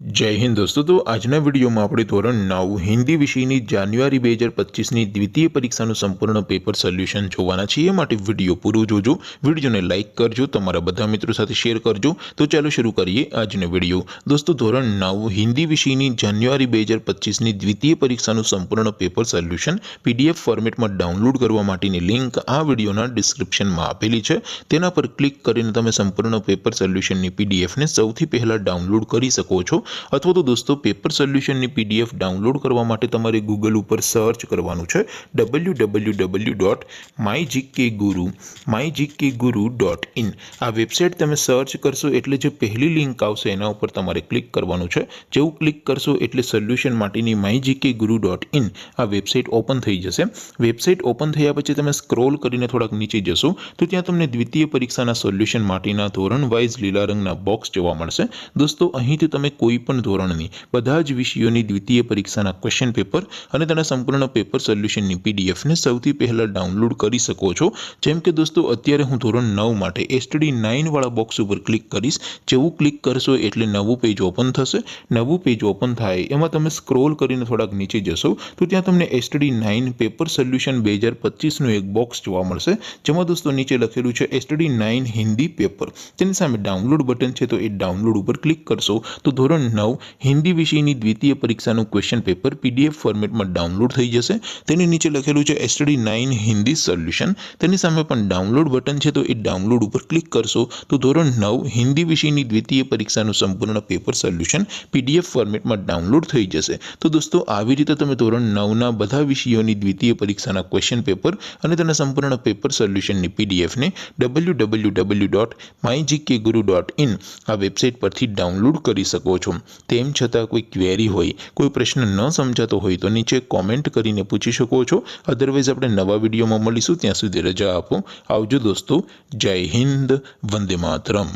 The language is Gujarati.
जय हिंद दोस्तों। तो આજના વિડીયોમાં આપણે ધોરણ 9 હિન્દી વિષયની જાન્યુઆરી 2025ની દ્વિતીય પરીક્ષાનું સંપૂર્ણ પેપર સોલ્યુશન જોવાના છીએ। માટે વિડીયો પૂરો જોજો, વિડીયોને લાઇક કરજો, તમારા બધા મિત્રો સાથે શેર કરજો। તો ચાલો શરૂ કરીએ આજનો વિડીયો। દોસ્તો ધોરણ 9 હિન્દી વિષયની જાન્યુઆરી 2025ની દ્વિતીય પરીક્ષાનું સંપૂર્ણ પેપર સોલ્યુશન પીડીએફ ફોર્મેટમાં ડાઉનલોડ કરવા માટેની લિંક આ વિડીયોના ડિસ્ક્રિપ્શનમાં આપેલી છે। તેના પર ક્લિક કરીને તમે સંપૂર્ણ પેપર સોલ્યુશનની પીડીએફને સૌથી પહેલા ડાઉનલોડ કરી શકો છો। अथवा तो दोस्तों पेपर सोल्यूशन ની પીડીએફ ડાઉનલોડ કરવા માટે તમારે ગૂગલ ઉપર સર્ચ કરવાનું છે www.mygkguru.in। આ વેબસાઇટ તમે સર્ચ કરશો એટલે જે પહેલી લિંક આવશે એના ઉપર તમારે ક્લિક કરવાનું છે। જેવું ક્લિક કરશો એટલે સોલ્યુશન માટેની mygkguru.in આ વેબસાઇટ ઓપન થઈ જશે। વેબસાઇટ ઓપન થયા પછી તમે સ્ક્રોલ કરીને થોડાક નીચે જશો તો ત્યાં તમને દ્વિતીય પરીક્ષાના સોલ્યુશન માટેના ધોરણ વાઇઝ લીલા રંગના બોક્સ જોવા મળશે। દોસ્તો અહીંથી તમે કોઈ પણ ધોરણની બધા જ વિષયોની દ્વિતીય પરીક્ષાના ક્વેશ્ચન પેપર અને તેના સંપૂર્ણ પેપર સોલ્યુશનની પીડીએફને સૌથી પહેલા ડાઉનલોડ કરી શકો છો। જેમ કે દોસ્તો અત્યારે હું ધોરણ 9 માટે એસટીડી 9 વાળા બોક્સ ઉપર ક્લિક કરીશ। જેવું ક્લિક કરશો એટલે નવું પેજ ઓપન થશે। નવું પેજ ઓપન થાય એમાં તમે સ્ક્રોલ કરીને થોડાક નીચે જશો તો ત્યાં તમને એસટીડી 9 પેપર સોલ્યુશન 2025નું એક બોક્સ જોવા મળશે। જેમાં દોસ્તો નીચે લખેલું છે એસટીડી 9 હિન્દી પેપર। તેની સામે ડાઉનલોડ બટન છે તો એ ડાઉનલોડ ઉપર ક્લિક કરશો તો ધોરણ 9 हिंदी विषयની દ્વિતીય પરીક્ષાનું ક્વેશ્ચન પેપર પીડીએફ ફોર્મેટમાં ડાઉનલોડ થઈ જશે। તેની નીચે લખેલું છે એસટીડી 9 હિન્દી સોલ્યુશન। તેની સામે પણ ડાઉનલોડ બટન છે તો એ ડાઉનલોડ ઉપર ક્લિક કરશો તો ધોરણ 9 હિન્દી વિષયની દ્વિતીય પરીક્ષાનું સંપૂર્ણ પેપર સોલ્યુશન પીડીએફ ફોર્મેટમાં ડાઉનલોડ થઈ જશે। તો દોસ્તો આવી રીતે તમે ધોરણ 9ના બધા વિષયોની દ્વિતીય પરીક્ષાના ક્વેશ્ચન પેપર અને તેના સંપૂર્ણ પેપર સોલ્યુશનની પીડીએફને www.mygkguru.in આ વેબસાઇટ પરથી ડાઉનલોડ કરી શકો છો। તેમ છતાં કોઈ ક્વેરી હોય, કોઈ પ્રશ્ન ન સમજાતો હોય તો નીચે કોમેન્ટ કરીને પૂછી શકો છો। અધરવાઇઝ આપણે નવા વિડીયોમાં મળીશું, ત્યાં સુધી રજા આપો। આવજો દોસ્તો। જય હિન્દ, વંદે માતરમ।